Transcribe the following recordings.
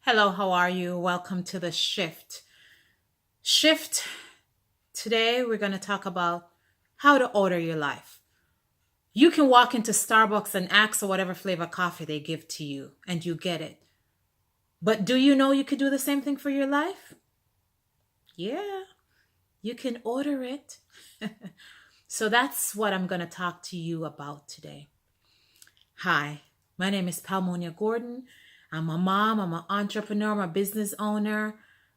Hello, how are you? Welcome to the Shift. Shift. Today we're going to talk about how to order your life. You can walk into Starbucks and ask for whatever flavor coffee they give to you and you get it. But do you know you could do the same thing for your life? Yeah, you can order it. So that's what I'm going to talk to you about today. Hi, my name is Palmonia Gordon. I'm a mom, I'm an entrepreneur, I'm a business owner,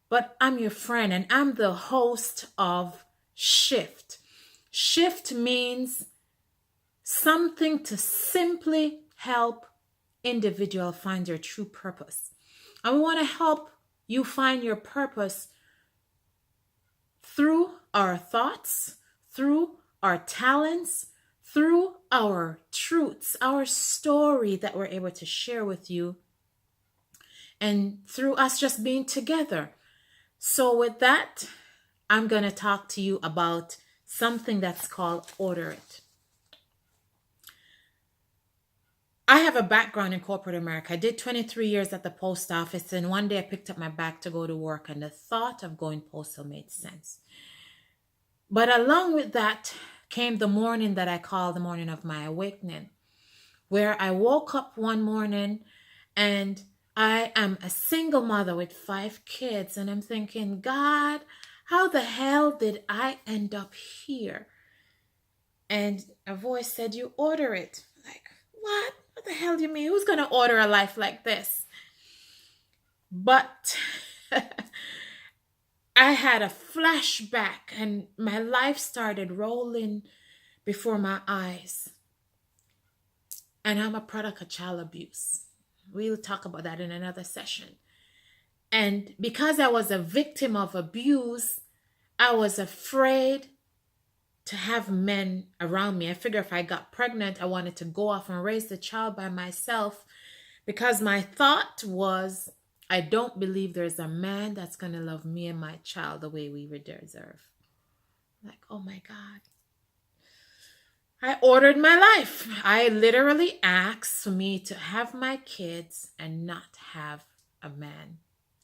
but I'm your friend and I'm the host of Shift. Shift means something to simply help individual find their true purpose. And we want to help you find your purpose through our thoughts, through our talents, through our truths, our story that we're able to share with you, and through us just being together. So, with that, I'm going to talk to you about something that's called Order It. I have a background in corporate America. I did 23 years at the post office, and one day I picked up my bag to go to work, and the thought of going postal made sense. But along with that came the morning that I call the morning of my awakening, where I woke up one morning and I am a single mother with 5 kids, and I'm thinking, God, how the hell did I end up here? And a voice said, you order it. Like, what? What the hell do you mean? Who's going to order a life like this? But I had a flashback and my life started rolling before my eyes. And I'm a product of child abuse. We'll talk about that in another session. And because I was a victim of abuse, I was afraid to have men around me. I figured if I got pregnant, I wanted to go off and raise the child by myself because my thought was, I don't believe there's a man that's going to love me and my child the way we would deserve. Like, oh my God. I ordered my life. I literally asked for me to have my kids and not have a man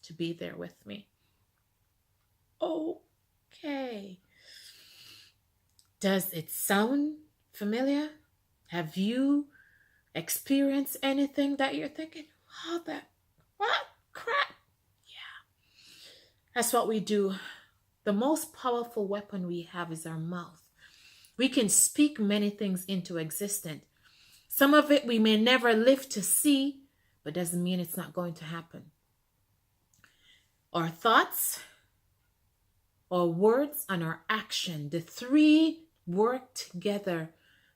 to be there with me. Okay. Does it sound familiar? Have you experienced anything that you're thinking, oh, what crap? Yeah. That's what we do. The most powerful weapon we have is our mouth. We can speak many things into existence. Some of it we may never live to see, but doesn't mean it's not going to happen. Our thoughts, our words, and our action, the 3 work together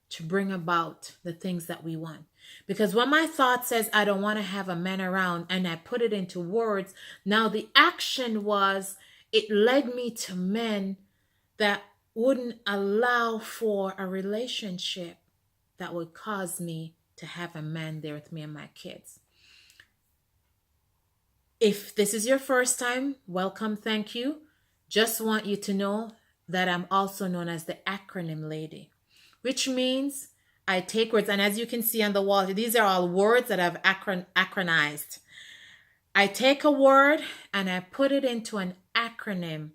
to bring about the things that we want. Because when my thought says I don't want to have a man around and I put it into words, now the action was it led me to men that wouldn't allow for a relationship that would cause me to have a man there with me and my kids. If this is your first time, welcome, thank you. Just want you to know that I'm also known as the acronym lady, which means I take words, and as you can see on the wall, these are all words that I've acronized. I take a word and I put it into an acronym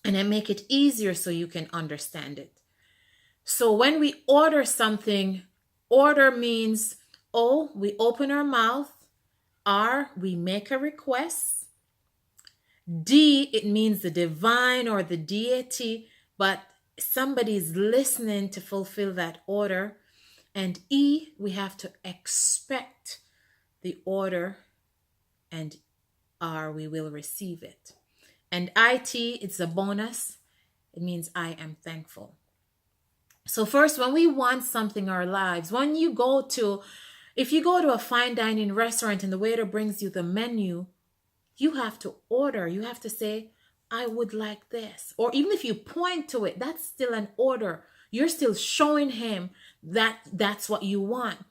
and I make it easier so you can understand it. So when we order something, order means O, we open our mouth. R, we make a request. D, it means the divine or the deity, but somebody's listening to fulfill that order. And E, we have to expect the order. And R, we will receive it. And IT, it's a bonus. It means I am thankful. So first, when we want something in our lives, if you go to a fine dining restaurant and the waiter brings you the menu, you have to order. You have to say, I would like this. Or even if you point to it, that's still an order. You're still showing him that that's what you want.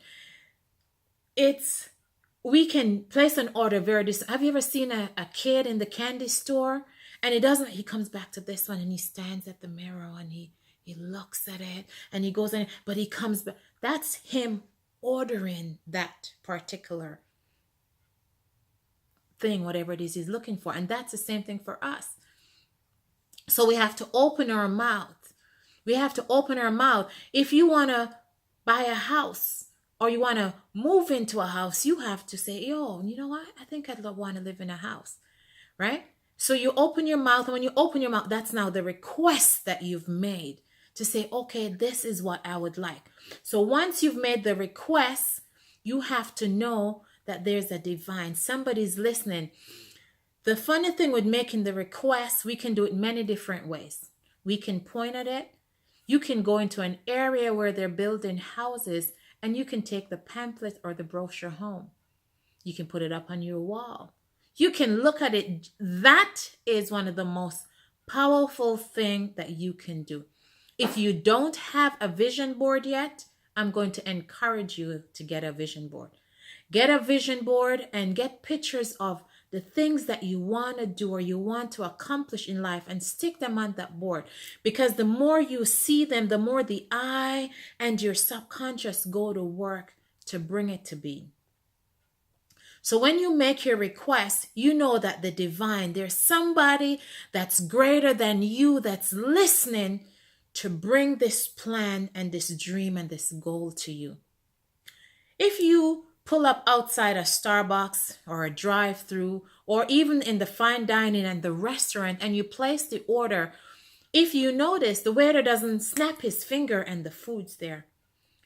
We can place an order very distant. Have you ever seen a kid in the candy store? And he comes back to this one and he stands at the mirror and he looks at it and he goes in, but he comes back. That's him ordering that particular thing, whatever it is he's looking for. And that's the same thing for us. So we have to open our mouth. We have to open our mouth. If you want to buy a house or you want to move into a house, you have to say, yo, you know what? I think I'd want to live in a house, right? So you open your mouth, and when you open your mouth, that's now the request that you've made to say, okay, this is what I would like. So once you've made the request, you have to know that there's a divine. Somebody's listening. The funny thing with making the request, we can do it many different ways. We can point at it. You can go into an area where they're building houses, and you can take the pamphlet or the brochure home. You can put it up on your wall. You can look at it. That is one of the most powerful things that you can do. If you don't have a vision board yet, I'm going to encourage you to get a vision board. Get a vision board and get pictures of the things that you want to do or you want to accomplish in life, and stick them on that board. Because the more you see them, the more the eye and your subconscious go to work to bring it to be. So when you make your request, you know that the divine, there's somebody that's greater than you that's listening to bring this plan and this dream and this goal to you. If you pull up outside a Starbucks or a drive-through, or even in the fine dining and the restaurant, and you place the order, if you notice, the waiter doesn't snap his finger and the food's there.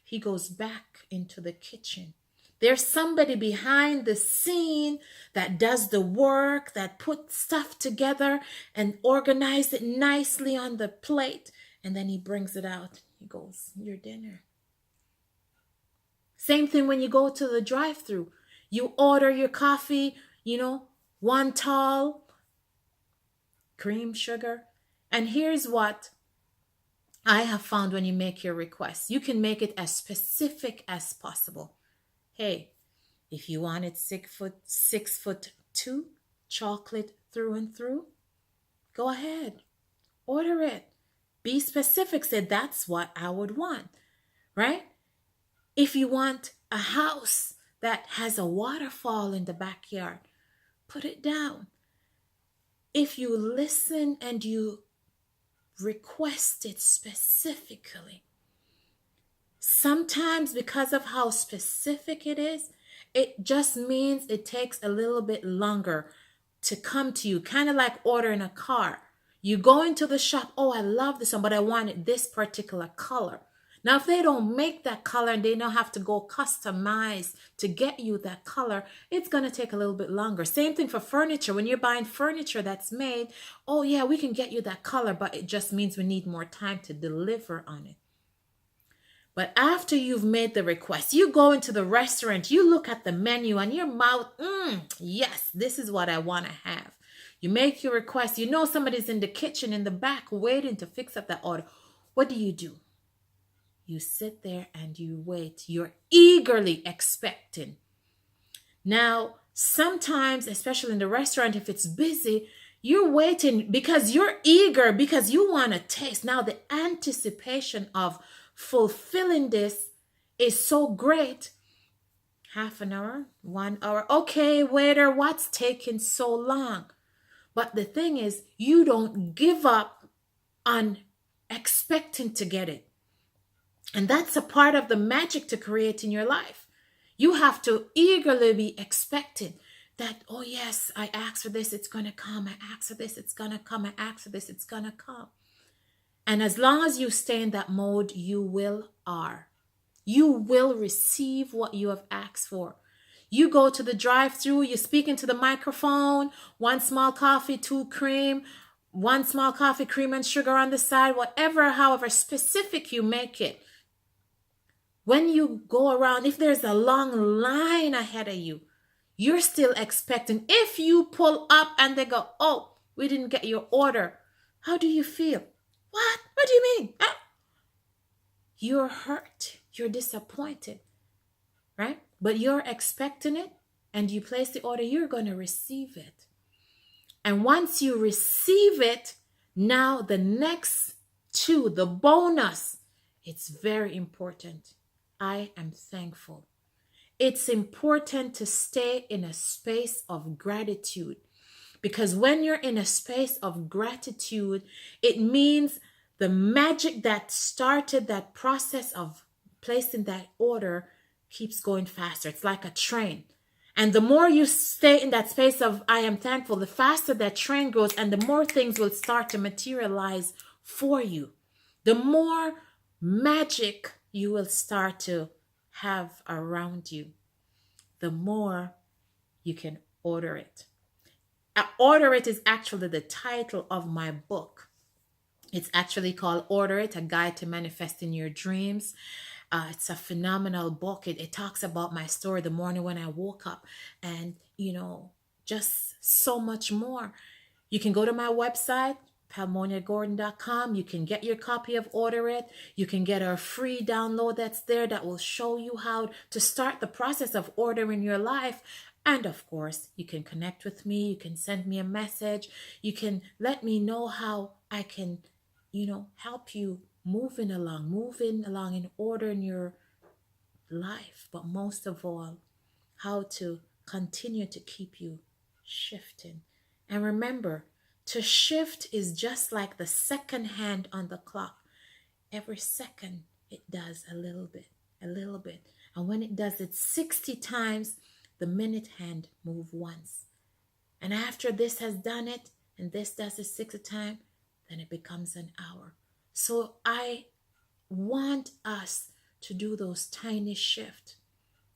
He goes back into the kitchen. There's somebody behind the scene that does the work, that puts stuff together and organizes it nicely on the plate. And then he brings it out. He goes, your dinner. Same thing when you go to the drive-thru. You order your coffee, one tall, cream, sugar. And here's what I have found when you make your request. You can make it as specific as possible. Hey, if you want it 6'2", chocolate through and through, go ahead, order it. Be specific. Say that's what I would want, right? If you want a house that has a waterfall in the backyard, put it down. If you listen and you request it specifically, sometimes because of how specific it is, it just means it takes a little bit longer to come to you. Kind of like ordering a car. You go into the shop, oh, I love this one, but I wanted this particular color. Now, if they don't make that color and they don't have to go customize to get you that color, it's going to take a little bit longer. Same thing for furniture. When you're buying furniture that's made, oh yeah, we can get you that color, but it just means we need more time to deliver on it. But after you've made the request, you go into the restaurant, you look at the menu and your mouth, yes, this is what I want to have. You make your request. You know somebody's in the kitchen in the back waiting to fix up that order. What do? You sit there and you wait. You're eagerly expecting. Now, sometimes, especially in the restaurant, if it's busy, you're waiting because you're eager, because you want to taste. Now, the anticipation of fulfilling this is so great. Half an hour, 1 hour. Okay, waiter, what's taking so long? But the thing is, you don't give up on expecting to get it. And that's a part of the magic to create in your life. You have to eagerly be expecting that, oh yes, I asked for this, it's going to come. I asked for this, it's going to come. I asked for this, it's going to come. And as long as you stay in that mode, you will receive what you have asked for. You go to the drive-thru, you speak into the microphone, 1 small coffee, 2 cream, 1 small coffee, cream and sugar on the side, whatever, however specific you make it. When you go around, if there's a long line ahead of you, you're still expecting. If you pull up and they go, oh, we didn't get your order, how do you feel? What? What do you mean? You're hurt. You're disappointed, right? But you're expecting it and you place the order, you're going to receive it. And once you receive it, now the next 2, the bonus, it's very important. I am thankful. it's important to stay in a space of gratitude. Because when you're in a space of gratitude, it means the magic that started that process of placing that order keeps going faster. It's like a train. And the more you stay in that space of I am thankful, the faster that train goes and the more things will start to materialize for you. The more magic you will start to have around you, the more you can order it. Order It is actually the title of my book. It's actually called Order It, A Guide to Manifesting Your Dreams. It's a phenomenal book. It talks about my story, the morning when I woke up, and, just so much more. You can go to my website, palmoniagordon.com. You can get your copy of Order It. You can get a free download that's there that will show you how to start the process of ordering your life. And of course, you can connect with me. You can send me a message. You can let me know how I can, help you moving along in ordering your life. But most of all, how to continue to keep you shifting. And remember, to shift is just like the second hand on the clock. Every second it does a little bit, a little bit. And when it does it 60 times, the minute hand move once. And after this has done it, and this does it 60 times, then it becomes an hour. So I want us to do those tiny shifts.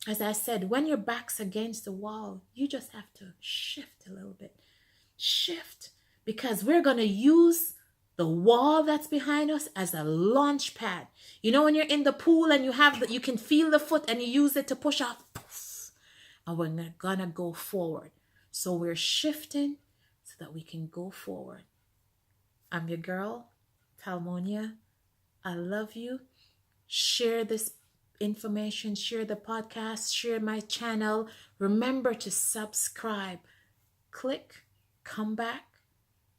As I said, when your back's against the wall, you just have to shift a little bit. Shift. Because we're going to use the wall that's behind us as a launch pad. You know, when you're in the pool and you can feel the foot and you use it to push off. And we're going to go forward. So we're shifting so that we can go forward. I'm your girl, Palmonia. I love you. Share this information, share the podcast, share my channel. Remember to subscribe. Click, come back,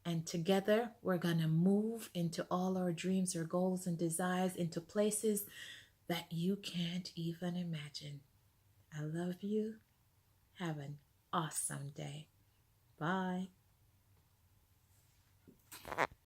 and together we're going to move into all our dreams, our goals, and desires, into places that you can't even imagine. I love you. Have an awesome day. Bye.